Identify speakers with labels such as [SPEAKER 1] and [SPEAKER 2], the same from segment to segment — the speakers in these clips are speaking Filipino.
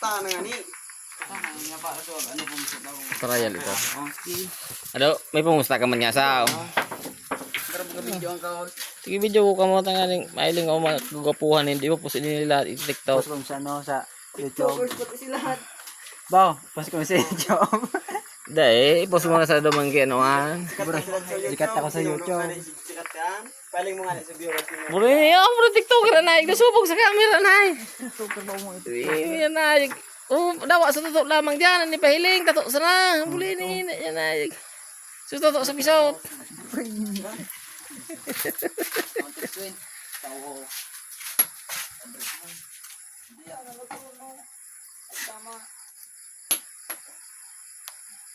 [SPEAKER 1] Bata na nga ni.
[SPEAKER 2] Trial ito. Ano, may pumusta ka man nga sa. Sige video ko kamo tangaling mailing ako magapuhan hindi mo pusin nila i-TikTok.
[SPEAKER 3] Post ko sa ano sa YouTube. Bao, post ko sa YouTube.
[SPEAKER 2] Dai, post mo na sa domanggi ano ah.
[SPEAKER 3] Sikat ako sa YouTube.
[SPEAKER 1] Sikat yan. Paling mo nga sa viewers mo.
[SPEAKER 2] Buri, bro TikToker na igasubog sa camera na.
[SPEAKER 3] TikToker ba mo ito?
[SPEAKER 2] Yan na. Oh, dawa sa tutok lamang diyan ni pahiling tato sana. Buli ni yan na. Sus tutok sa pisot.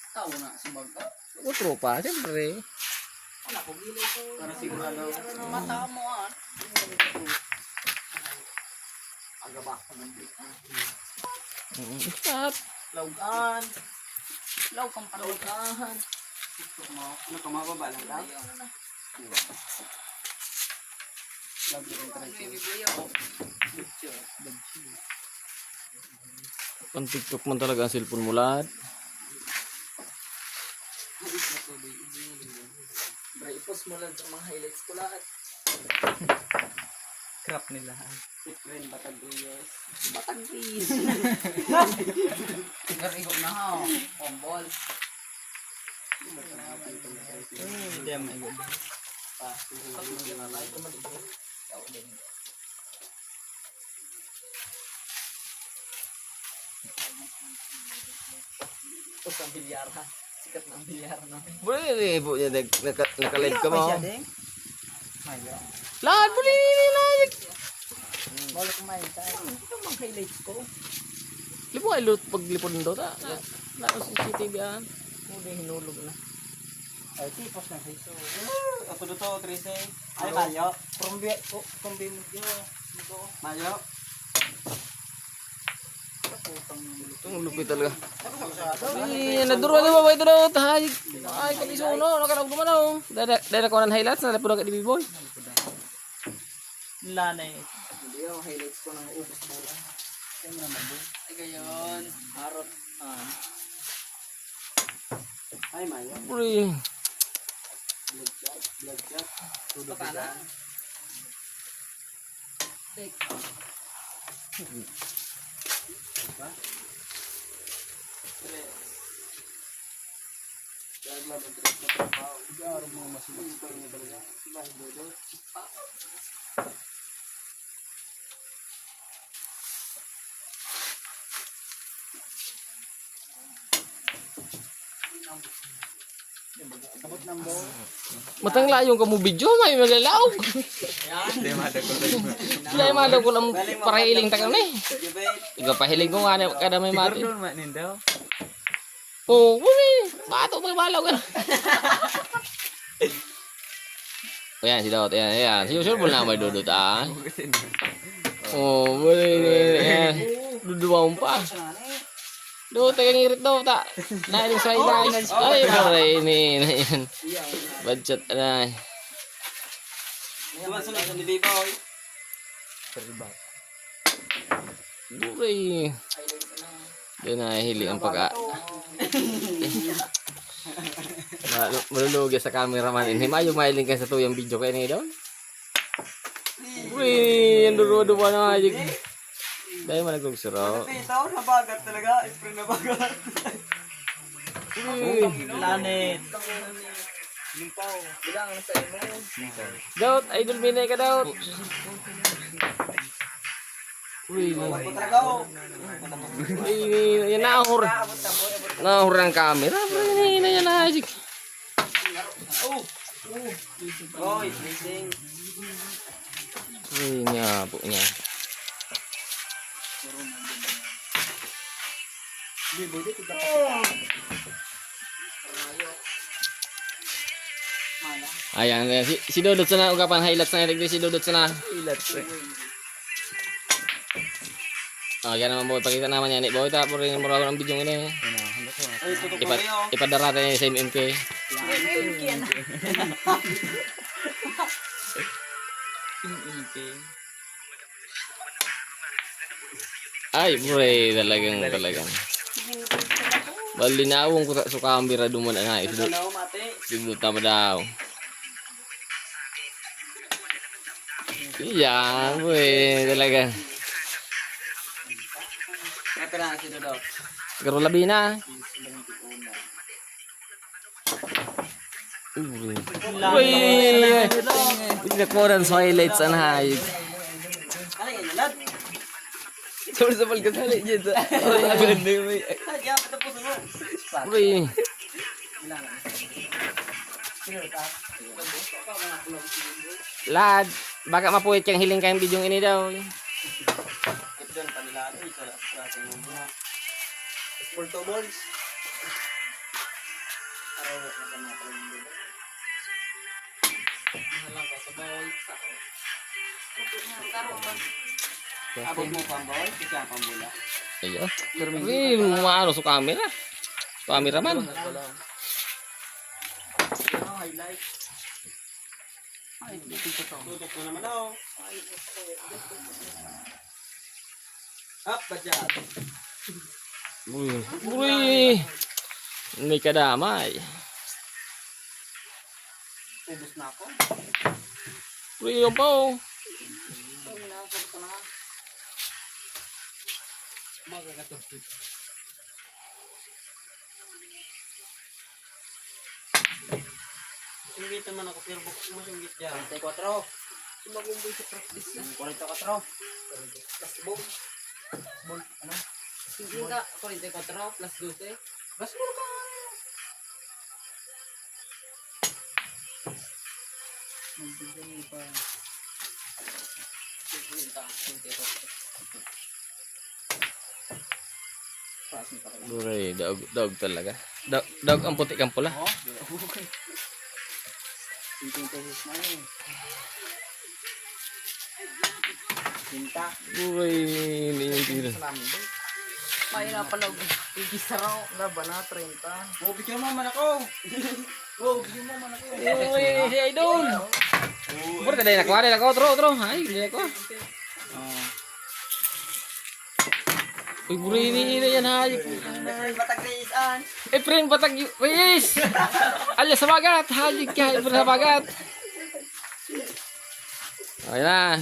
[SPEAKER 1] Tao na si Magka.
[SPEAKER 2] Tropa, siyempre.
[SPEAKER 1] Wala ko gilay ko. Para sigurado. Mata mo ah. Aga ba ko ng
[SPEAKER 2] Stop.
[SPEAKER 1] Laugan. Laug kang palaugan. TikTok mo. Ano ka mababa lang ka? Lagi rin
[SPEAKER 2] Ang TikTok man talaga ang cellphone mo lahat.
[SPEAKER 1] Bro, i-post mo lang sa mga highlights ko lahat.
[SPEAKER 3] Crap nila.
[SPEAKER 1] Bitcoin, Batag Reyes.
[SPEAKER 2] Batang please.
[SPEAKER 1] Tigarigo na ha. Ombol.
[SPEAKER 3] Hindi ang maigod.
[SPEAKER 1] Tapos ang bilyar ha. Sikat na ang bilyar na.
[SPEAKER 2] Buli po niya naka-live ka mo.
[SPEAKER 3] Mayo.
[SPEAKER 2] Lahat buli ni like.
[SPEAKER 3] Bawal kumain tayo.
[SPEAKER 1] Ito mga highlights ko.
[SPEAKER 2] Lipo ay loot paglipod ndo ta. Na CCTV an.
[SPEAKER 3] Muli hinulog na. Ay, tipos na sa iso.
[SPEAKER 1] Ako dito, Trise. Ay, Mayo.
[SPEAKER 3] Kumbi mo dyan.
[SPEAKER 1] Mayo.
[SPEAKER 2] Itong lupit talaga. Ay, naduro na ba ito daw? Ay, kaliso no. Nakarap ko man oh. Dahil ako ng highlights na napulog ka di B-boy.
[SPEAKER 3] Lanay.
[SPEAKER 1] Hindi yung highlights ko ng ubos mo lang. Kaya mo naman doon. Ay, gayon. Harot. Ay, Mayo.
[SPEAKER 2] Buli.
[SPEAKER 1] Blood shot. Tudo
[SPEAKER 3] Baka na?
[SPEAKER 1] Take. Diba? Tres. Kaya laban tres na trabaho. Igaro mo masinig. Igaro mo talaga. Diba, Dodo? Kabot ng ball.
[SPEAKER 2] Matang layong kamu video may magalaw.
[SPEAKER 3] Hindi madagol.
[SPEAKER 2] Sila madaw ko lang para iling takam ni.
[SPEAKER 1] Jubay.
[SPEAKER 2] Iga pahiling ko nga kada may mati.
[SPEAKER 3] Siguro man nindaw.
[SPEAKER 2] Oh, buli. Bato pa balaw ka. O yan, si Dot. Yan. Sure na may dudot ah. Oh, buli. Yan. Duduwa mo pa. Do, taga ngirit daw ta. Nailing sa ilan. Ay, pare ini. Yan. Budget na.
[SPEAKER 1] Sunod sa ni Boy.
[SPEAKER 2] Buli. Doon na hili ang pagka. Malulugi sa cameraman. Himayo mailing ka sa tuyang video kayo ni doon. Buli. Ang duruwa na nga. Dahil malagugsuro.
[SPEAKER 1] Ito, nabagat talaga. Spring nabagat.
[SPEAKER 3] Lanit.
[SPEAKER 1] Limpaw. Bilang sa imo.
[SPEAKER 2] Daut, idol minay ka Daut. Uy, yan nahur. Nahur ang camera. Yan na yan na.
[SPEAKER 1] Oy, blessing.
[SPEAKER 2] Uy, nga po niya. Ayan, si Dodot sana ugapan highlights na rin si Dodot sana. Oh, yan naman boy, pakita naman yan. Boy, tapos rin maraw ng video ini.
[SPEAKER 1] Ay, tutok ko kayo.
[SPEAKER 2] Ipadarata niya sa MMK. Ay, pre, talagang. Balinawong ko sa camera duman na.
[SPEAKER 1] Ano, mate?
[SPEAKER 2] Dito tama daw. Yan, pre, talaga.
[SPEAKER 1] Kaya na sino daw?
[SPEAKER 2] Garo labi na. Uy, nakuran sa highlights ang hayop.
[SPEAKER 1] Ano yan, lad?
[SPEAKER 2] Sorry sa pagkasali dyan. Agad na yung may...
[SPEAKER 1] Kaya, patapos mo.
[SPEAKER 2] Uy, lad, baka mapuwit kang hiling kayong bidyong ini daw.
[SPEAKER 1] Ito dyan, panila. Ito, sa ating mundo. Sporto balls. Araw na sa mga pala. Halang ka sa bawal sa abot mo pang bawal, kasi ang pambula.
[SPEAKER 2] Ayo. Uy, maano sa camera. Camera man.
[SPEAKER 1] Highlight. Ay, dito to. Tutok mo naman ako. Up, badyat.
[SPEAKER 2] Uy, may kadamay.
[SPEAKER 1] Ubus na ako.
[SPEAKER 2] Uy, yung pa oh.
[SPEAKER 1] Ay, nakasap ko na. Magkakatapit. Singgit naman ako, pero bukos mo singgit dyan. 44. Sumagumboy sa practice. 44. Plus boom. Bolt, ano? Singgit ka, 44 plus 12. Plus mo ka. Magbigyan mo pa. Singgit ka, 44.
[SPEAKER 2] Uy, daog talaga. Daog ang puti kang pula.
[SPEAKER 1] Oh, okay. 15 pesos na yun. Pinta.
[SPEAKER 2] Uy, hindi yung tira.
[SPEAKER 1] May na pala. Igisaraw. Laban na, 30. Oh, bigyan mo man ako. Oh, bigyan mo man ako.
[SPEAKER 2] Uy, si Idol. Bur, kada nakuha din ako. Tro. Ay, hindi ako. Uy, buri ini yan hayop.
[SPEAKER 1] Batag Risan.
[SPEAKER 2] Efren Batag Reyes. Alias sa bagat. Hayop ka, Efren sa bagat. Okay na.